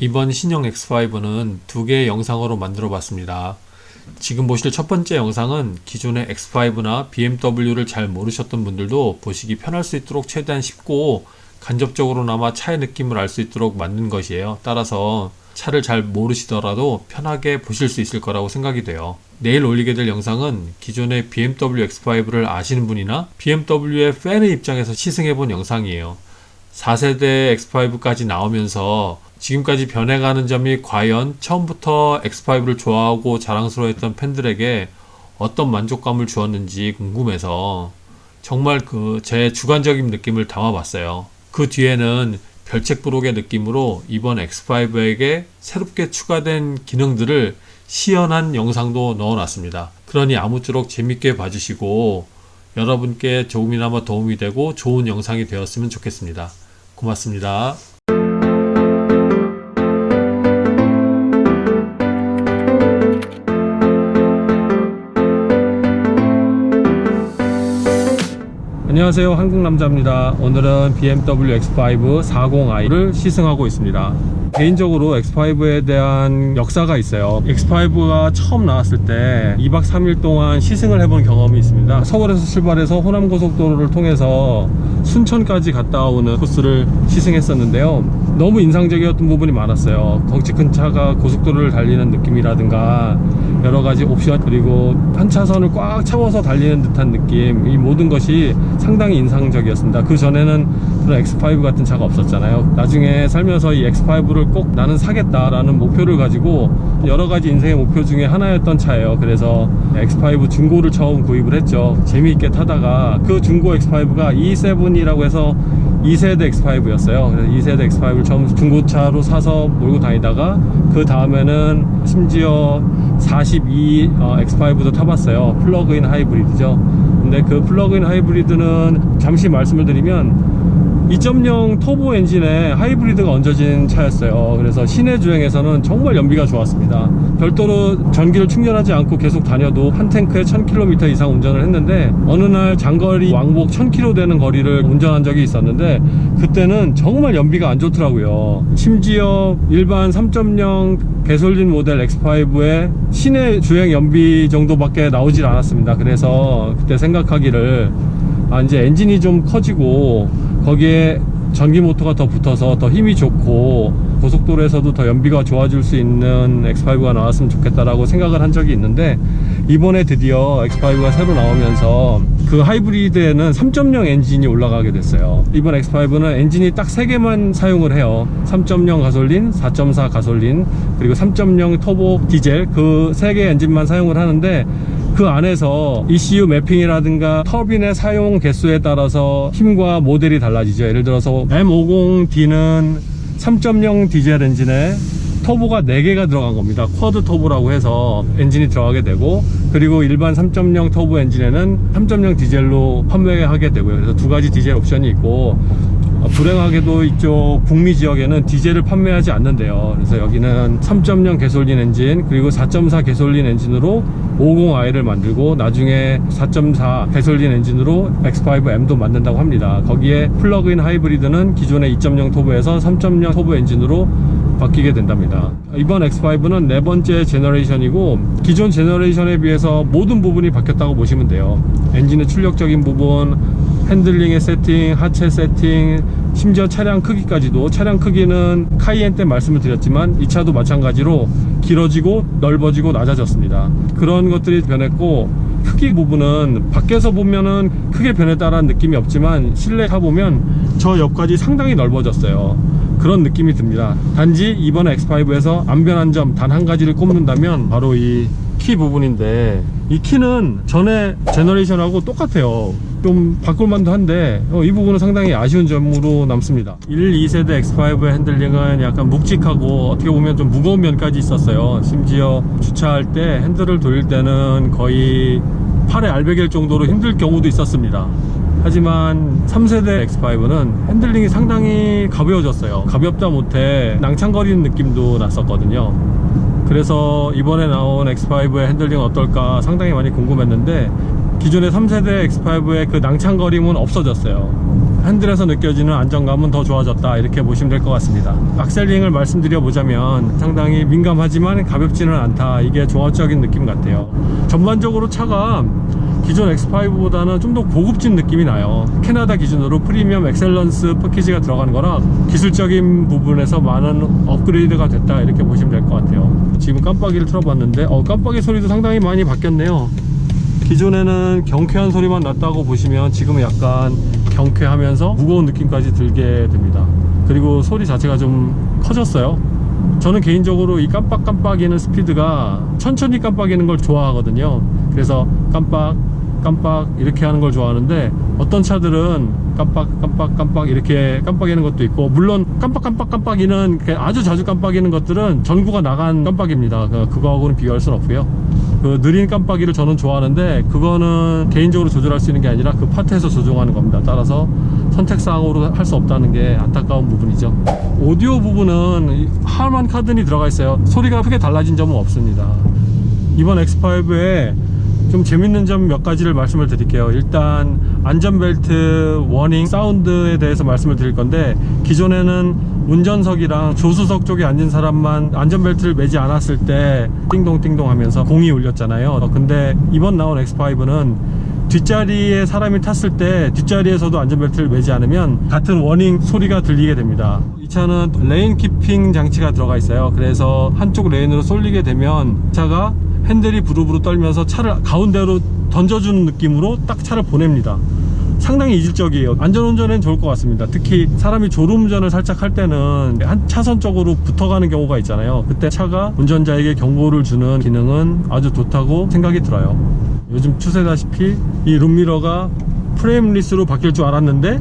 이번 신형 X5는 두 개의 영상으로 만들어 봤습니다. 지금 보실 첫 번째 영상은 기존의 X5나 BMW를 잘 모르셨던 분들도 보시기 편할 수 있도록 최대한 쉽고 간접적으로나마 차의 느낌을 알 수 있도록 만든 것이에요. 따라서 차를 잘 모르시더라도 편하게 보실 수 있을 거라고 생각이 돼요. 내일 올리게 될 영상은 기존의 BMW X5를 아시는 분이나 BMW의 팬의 입장에서 시승해 본 영상이에요. 4세대 X5까지 나오면서 지금까지 변해가는 점이 과연 처음부터 X5를 좋아하고 자랑스러워했던 팬들에게 어떤 만족감을 주었는지 궁금해서 정말 제 주관적인 느낌을 담아봤어요. 그 뒤에는 별책부록의 느낌으로 이번 X5에게 새롭게 추가된 기능들을 시연한 영상도 넣어놨습니다. 그러니 아무쪼록 재밌게 봐주시고 여러분께 조금이나마 도움이 되고 좋은 영상이 되었으면 좋겠습니다. 고맙습니다. 안녕하세요, 한국남자입니다. 오늘은 BMW X5 40i를 시승하고 있습니다. 개인적으로 X5에 대한 역사가 있어요. X5가 처음 나왔을 때 2박 3일 동안 시승을 해본 경험이 있습니다. 서울에서 출발해서 호남고속도로를 통해서 순천까지 갔다 오는 코스를 시승했었는데요. 너무 인상적이었던 부분이 많았어요. 덩치 큰 차가 고속도로를 달리는 느낌이라든가 여러가지 옵션, 그리고 한 차선을 꽉 채워서 달리는 듯한 느낌, 이 모든 것이 상당히 인상적이었습니다. 그 전에는 그런 X5 같은 차가 없었잖아요. 나중에 살면서 이 X5를 꼭 나는 사겠다라는 목표를 가지고 여러가지 인생의 목표 중에 하나였던 차예요. 그래서 X5 중고를 처음 구입을 했죠. 재미있게 타다가 그 중고 X5가 E7이라고 해서 2세대 X5였어요. 그래서 2세대 X5를 처음 중고차로 사서 몰고 다니다가 그 다음에는 심지어 42 X5도 타봤어요. 플러그인 하이브리드죠. 근데 그 플러그인 하이브리드는 잠시 말씀을 드리면 2.0 터보 엔진에 하이브리드가 얹어진 차였어요. 그래서 시내 주행에서는 정말 연비가 좋았습니다. 별도로 전기를 충전하지 않고 계속 다녀도 한 탱크에 1000km 이상 운전을 했는데 어느 날 장거리 왕복 1000km 되는 거리를 운전한 적이 있었는데 그때는 정말 연비가 안 좋더라고요. 심지어 일반 3.0 개솔린 모델 X5의 시내 주행 연비 정도밖에 나오질 않았습니다. 그래서 그때 생각하기를 이제 엔진이 좀 커지고 거기에 전기 모터가 더 붙어서 더 힘이 좋고 고속도로에서도 더 연비가 좋아질 수 있는 X5가 나왔으면 좋겠다라고 생각을 한 적이 있는데 이번에 드디어 X5가 새로 나오면서 그 하이브리드에는 3.0 엔진이 올라가게 됐어요. 이번 X5는 엔진이 딱 3개만 사용을 해요. 3.0 가솔린, 4.4 가솔린, 그리고 3.0 터보 디젤, 그 3개 엔진만 사용을 하는데 그 안에서 ECU 매핑이라든가 터빈의 사용 개수에 따라서 힘과 모델이 달라지죠. 예를 들어서 M50D는 3.0 디젤 엔진에 터보가 4개가 들어간 겁니다. 쿼드 터보라고 해서 엔진이 들어가게 되고, 그리고 일반 3.0 터보 엔진에는 3.0 디젤로 판매하게 되고요. 그래서 두 가지 디젤 옵션이 있고, 불행하게도 이쪽 북미 지역에는 디젤을 판매하지 않는데요. 그래서 여기는 3.0 개솔린 엔진 그리고 4.4 개솔린 엔진으로 50i를 만들고 나중에 4.4 개솔린 엔진으로 X5M도 만든다고 합니다. 거기에 플러그인 하이브리드는 기존의 2.0 터보에서 3.0 터보 엔진으로 바뀌게 된답니다. 이번 X5는 4번째 제너레이션이고 기존 제너레이션에 비해서 모든 부분이 바뀌었다고 보시면 돼요. 엔진의 출력적인 부분, 핸들링의 세팅, 하체 세팅, 심지어 차량 크기까지도. 차량 크기는 카이엔 때 말씀을 드렸지만 이 차도 마찬가지로 길어지고 넓어지고 낮아졌습니다. 그런 것들이 변했고, 크기 부분은 밖에서 보면은 크게 변했다라는 느낌이 없지만 실내 타보면 저 옆까지 상당히 넓어졌어요. 그런 느낌이 듭니다. 단지 이번에 X5에서 안 변한 점 단 한 가지를 꼽는다면 바로 이 키 부분인데, 이 키는 전에 제너레이션하고 똑같아요. 좀 바꿀만도 한데 이 부분은 상당히 아쉬운 점으로 남습니다. 1, 2세대 X5의 핸들링은 약간 묵직하고 어떻게 보면 좀 무거운 면까지 있었어요. 심지어 주차할 때 핸들을 돌릴 때는 거의 팔에 알배기일 정도로 힘들 경우도 있었습니다. 하지만 3세대 X5는 핸들링이 상당히 가벼워졌어요. 가볍다 못해 낭창거리는 느낌도 났었거든요. 그래서 이번에 나온 X5의 핸들링은 어떨까 상당히 많이 궁금했는데 기존의 3세대 X5의 그 낭창거림은 없어졌어요. 핸들에서 느껴지는 안정감은 더 좋아졌다, 이렇게 보시면 될 것 같습니다. 악셀링을 말씀드려 보자면 상당히 민감하지만 가볍지는 않다, 이게 종합적인 느낌 같아요. 전반적으로 차가 기존 X5보다는 좀 더 고급진 느낌이 나요. 캐나다 기준으로 프리미엄 엑셀런스 패키지가 들어가는 거라 기술적인 부분에서 많은 업그레이드가 됐다, 이렇게 보시면 될 것 같아요. 지금 깜빡이를 틀어봤는데 깜빡이 소리도 상당히 많이 바뀌었네요. 기존에는 경쾌한 소리만 났다고 보시면 지금은 약간 경쾌하면서 무거운 느낌까지 들게 됩니다. 그리고 소리 자체가 좀 커졌어요. 저는 개인적으로 이 깜빡깜빡이는 스피드가 천천히 깜빡이는 걸 좋아하거든요. 그래서 깜빡 이렇게 하는 걸 좋아하는데, 어떤 차들은 깜빡 이렇게 깜빡이는 것도 있고, 물론 깜빡이는 아주 자주 깜빡이는 것들은 전구가 나간 깜빡입니다. 그거하고는 비교할 수는 없고요. 그 느린 깜빡이를 저는 좋아하는데, 그거는 개인적으로 조절할 수 있는 게 아니라 그 파트에서 조정하는 겁니다. 따라서 선택사항으로 할 수 없다는 게 안타까운 부분이죠. 오디오 부분은 하만 카든이 들어가 있어요. 소리가 크게 달라진 점은 없습니다. 이번 X5에 좀 재밌는 점 몇 가지를 말씀을 드릴게요. 일단 안전벨트 워닝 사운드에 대해서 말씀을 드릴 건데, 기존에는 운전석이랑 조수석 쪽에 앉은 사람만 안전벨트를 매지 않았을 때 띵동띵동 하면서 공이 울렸잖아요. 근데 이번 나온 X5는 뒷자리에 사람이 탔을 때 뒷자리에서도 안전벨트를 매지 않으면 같은 워닝 소리가 들리게 됩니다. 이 차는 레인 키핑 장치가 들어가 있어요. 그래서 한쪽 레인으로 쏠리게 되면 차가 핸들이 부르부르 떨면서 차를 가운데로 던져주는 느낌으로 딱 차를 보냅니다. 상당히 이질적이에요. 안전운전에는 좋을 것 같습니다. 특히 사람이 졸음운전을 살짝 할 때는 한 차선 쪽으로 붙어가는 경우가 있잖아요. 그때 차가 운전자에게 경고를 주는 기능은 아주 좋다고 생각이 들어요. 요즘 추세다시피 이 룸미러가 프레임리스로 바뀔 줄 알았는데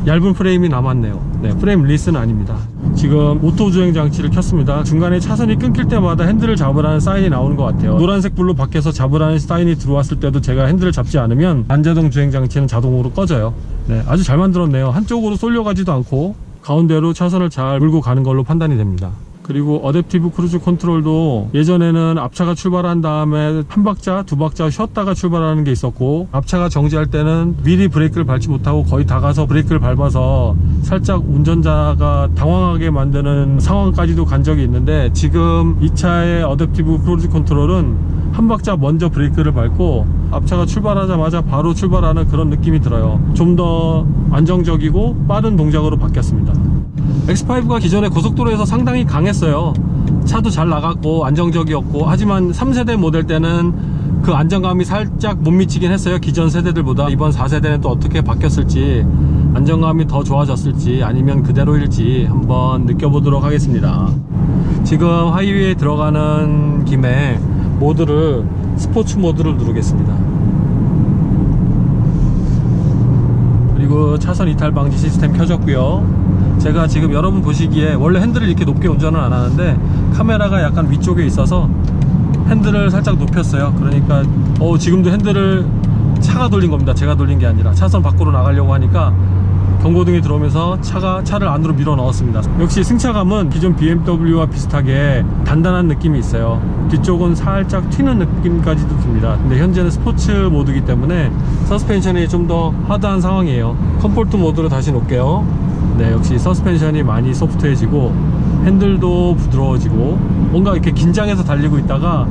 얇은 프레임이 남았네요. 네, 프레임리스는 아닙니다. 지금 오토 주행 장치를 켰습니다. 중간에 차선이 끊길 때마다 핸들을 잡으라는 사인이 나오는 것 같아요. 노란색 불로 밖에서 잡으라는 사인이 들어왔을 때도 제가 핸들을 잡지 않으면 반자동 주행 장치는 자동으로 꺼져요. 네, 아주 잘 만들었네요. 한쪽으로 쏠려가지도 않고 가운데로 차선을 잘 물고 가는 걸로 판단이 됩니다. 그리고 어댑티브 크루즈 컨트롤도 예전에는 앞차가 출발한 다음에 한 박자, 두 박자 쉬었다가 출발하는 게 있었고, 앞차가 정지할 때는 미리 브레이크를 밟지 못하고 거의 다 가서 브레이크를 밟아서 살짝 운전자가 당황하게 만드는 상황까지도 간 적이 있는데, 지금 이 차의 어댑티브 크루즈 컨트롤은 한 박자 먼저 브레이크를 밟고 앞차가 출발하자마자 바로 출발하는 그런 느낌이 들어요. 좀 더 안정적이고 빠른 동작으로 바뀌었습니다. X5가 기존에 고속도로에서 상당히 강했어요. 차도 잘 나갔고 안정적이었고, 하지만 3세대 모델 때는 그 안정감이 살짝 못 미치긴 했어요. 기존 세대들보다. 이번 4세대는 또 어떻게 바뀌었을지, 안정감이 더 좋아졌을지 아니면 그대로일지 한번 느껴보도록 하겠습니다. 지금 하이웨이에 들어가는 김에 모드를 스포츠 모드를 누르겠습니다. 그리고 차선 이탈 방지 시스템 켜졌고요. 제가 지금 여러분 보시기에 원래 핸들을 이렇게 높게 운전을 안 하는데 카메라가 약간 위쪽에 있어서 핸들을 살짝 높였어요. 그러니까 지금도 핸들을 차가 돌린 겁니다. 제가 돌린 게 아니라 차선 밖으로 나가려고 하니까 경고등이 들어오면서 차를 안으로 밀어 넣었습니다. 역시 승차감은 기존 BMW와 비슷하게 단단한 느낌이 있어요. 뒤쪽은 살짝 튀는 느낌까지도 듭니다. 근데 현재는 스포츠 모드이기 때문에 서스펜션이 좀 더 하드한 상황이에요. 컴포트 모드로 다시 놓을게요. 네, 역시 서스펜션이 많이 소프트해지고 핸들도 부드러워지고, 뭔가 이렇게 긴장해서 달리고 있다가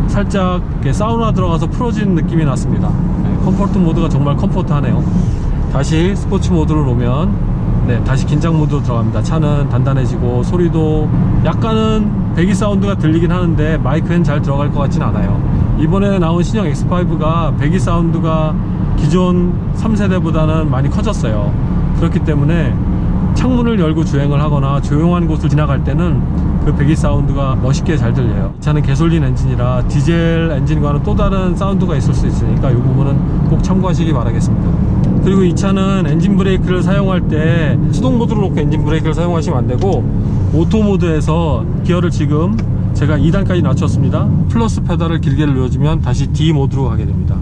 살짝 이렇게 사우나 들어가서 풀어지는 느낌이 났습니다. 네, 컴포트 모드가 정말 컴포트하네요. 다시 스포츠 모드로 놓으면 다시 긴장 모드로 들어갑니다. 차는 단단해지고 소리도 약간은 배기 사운드가 들리긴 하는데 마이크엔 잘 들어갈 것 같진 않아요. 이번에 나온 신형 X5가 배기 사운드가 기존 3세대보다는 많이 커졌어요. 그렇기 때문에 창문을 열고 주행을 하거나 조용한 곳을 지나갈 때는 그 배기 사운드가 멋있게 잘 들려요. 이 차는 개솔린 엔진이라 디젤 엔진과는 또 다른 사운드가 있을 수 있으니까 이 부분은 꼭 참고하시기 바라겠습니다. 그리고 이 차는 엔진 브레이크를 사용할 때 수동 모드로 놓고 엔진 브레이크를 사용하시면 안 되고, 오토 모드에서 기어를 지금 제가 2단까지 낮췄습니다. 플러스 페달을 길게 눌러주면 다시 D 모드로 가게 됩니다.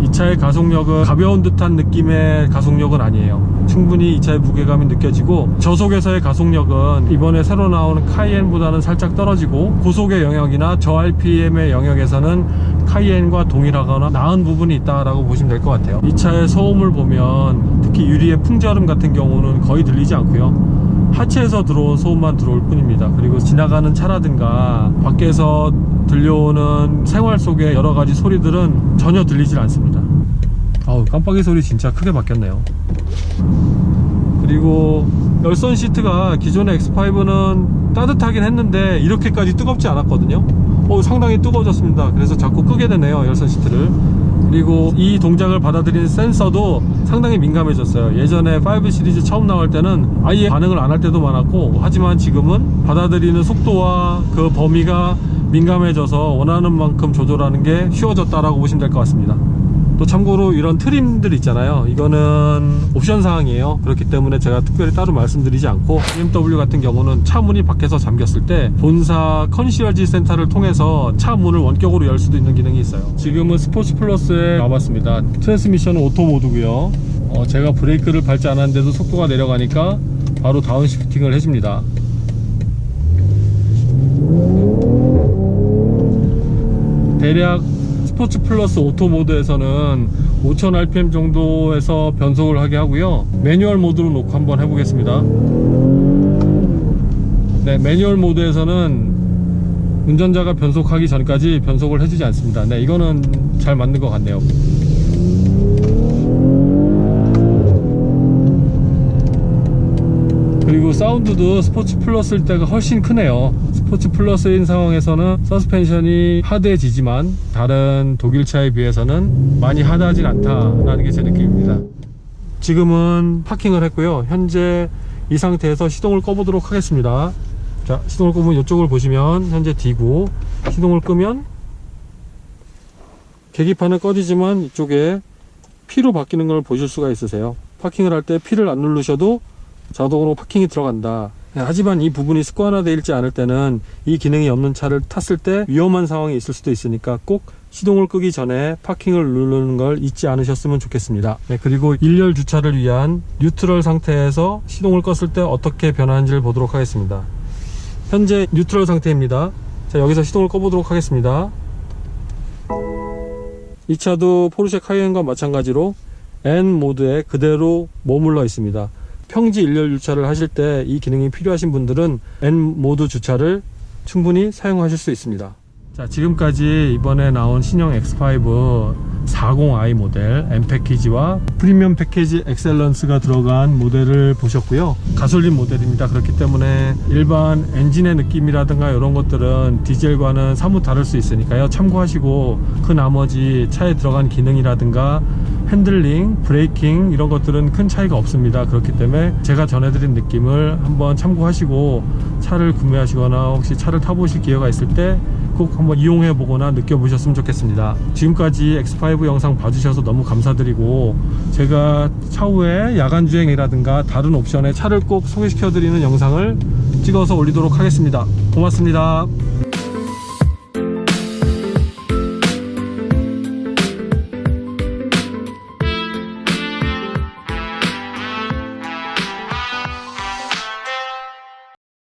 이 차의 가속력은 가벼운 듯한 느낌의 가속력은 아니에요. 충분히 이 차의 무게감이 느껴지고, 저속에서의 가속력은 이번에 새로 나오는 카이엔보다는 살짝 떨어지고, 고속의 영역이나 저 RPM의 영역에서는 카이엔과 동일하거나 나은 부분이 있다라고 보시면 될 것 같아요. 이 차의 소음을 보면 특히 유리의 풍절음 같은 경우는 거의 들리지 않고요, 하체에서 들어온 소음만 들어올 뿐입니다. 그리고 지나가는 차라든가 밖에서 들려오는 생활 속의 여러 가지 소리들은 전혀 들리질 않습니다. 아우, 깜빡이 소리 진짜 크게 바뀌었네요. 그리고 열선 시트가 기존의 X5는 따뜻하긴 했는데 이렇게까지 뜨겁지 않았거든요. 상당히 뜨거워졌습니다. 그래서 자꾸 끄게 되네요, 열선 시트를. 그리고 이 동작을 받아들이는 센서도 상당히 민감해졌어요. 예전에 5 시리즈 처음 나올 때는 아예 반응을 안 할 때도 많았고, 하지만 지금은 받아들이는 속도와 그 범위가 민감해져서 원하는 만큼 조절하는 게 쉬워졌다라고 보시면 될 것 같습니다. 또 참고로 이런 트림들 있잖아요, 이거는 옵션 사항이에요. 그렇기 때문에 제가 특별히 따로 말씀드리지 않고, BMW 같은 경우는 차 문이 밖에서 잠겼을 때 본사 컨시어지 센터를 통해서 차 문을 원격으로 열 수도 있는 기능이 있어요. 지금은 스포츠 플러스에 와봤습니다. 트랜스미션은 오토 모드고요. 제가 브레이크를 밟지 않았는데도 속도가 내려가니까 바로 다운시프팅을 해줍니다. 대략 스포츠 플러스 오토 모드에서는 5000rpm 정도에서 변속을 하게 하고요, 매뉴얼 모드로 놓고 한번 해보겠습니다. 네, 매뉴얼 모드에서는 운전자가 변속하기 전까지 변속을 해주지 않습니다. 네, 이거는 잘 맞는 것 같네요. 그리고 사운드도 스포츠 플러스일 때가 훨씬 크네요. 스포츠 플러스인 상황에서는 서스펜션이 하드해지지만 다른 독일차에 비해서는 많이 하드하진 않다라는 게 제 느낌입니다. 지금은 파킹을 했고요, 현재 이 상태에서 시동을 꺼보도록 하겠습니다. 자, 시동을 끄면 이쪽을 보시면 현재 D고, 시동을 끄면 계기판은 꺼지지만 이쪽에 P로 바뀌는 걸 보실 수가 있으세요. 파킹을 할 때 P를 안 누르셔도 자동으로 파킹이 들어간다. 하지만 이 부분이 습관화되어 있지 않을 때는 이 기능이 없는 차를 탔을 때 위험한 상황이 있을 수도 있으니까 꼭 시동을 끄기 전에 파킹을 누르는 걸 잊지 않으셨으면 좋겠습니다. 네, 그리고 일렬 주차를 위한 뉴트럴 상태에서 시동을 껐을 때 어떻게 변하는지를 보도록 하겠습니다. 현재 뉴트럴 상태입니다. 자, 여기서 시동을 꺼보도록 하겠습니다. 이 차도 포르쉐 카이엔과 마찬가지로 N 모드에 그대로 머물러 있습니다. 평지 일렬 주차를 하실 때 이 기능이 필요하신 분들은 N 모드 주차를 충분히 사용하실 수 있습니다. 자, 지금까지 이번에 나온 신형 X5 40i 모델 M 패키지와 프리미엄 패키지 엑셀런스가 들어간 모델을 보셨고요. 가솔린 모델입니다. 그렇기 때문에 일반 엔진의 느낌이라든가 이런 것들은 디젤과는 사뭇 다를 수 있으니까요, 참고하시고 그 나머지 차에 들어간 기능이라든가 핸들링, 브레이킹 이런 것들은 큰 차이가 없습니다. 그렇기 때문에 제가 전해드린 느낌을 한번 참고하시고 차를 구매하시거나 혹시 차를 타보실 기회가 있을 때 꼭 한번 이용해 보거나 느껴보셨으면 좋겠습니다. 지금까지 X5 영상 봐주셔서 너무 감사드리고, 제가 차후에 야간 주행이라든가 다른 옵션의 차를 꼭 소개시켜 드리는 영상을 찍어서 올리도록 하겠습니다. 고맙습니다.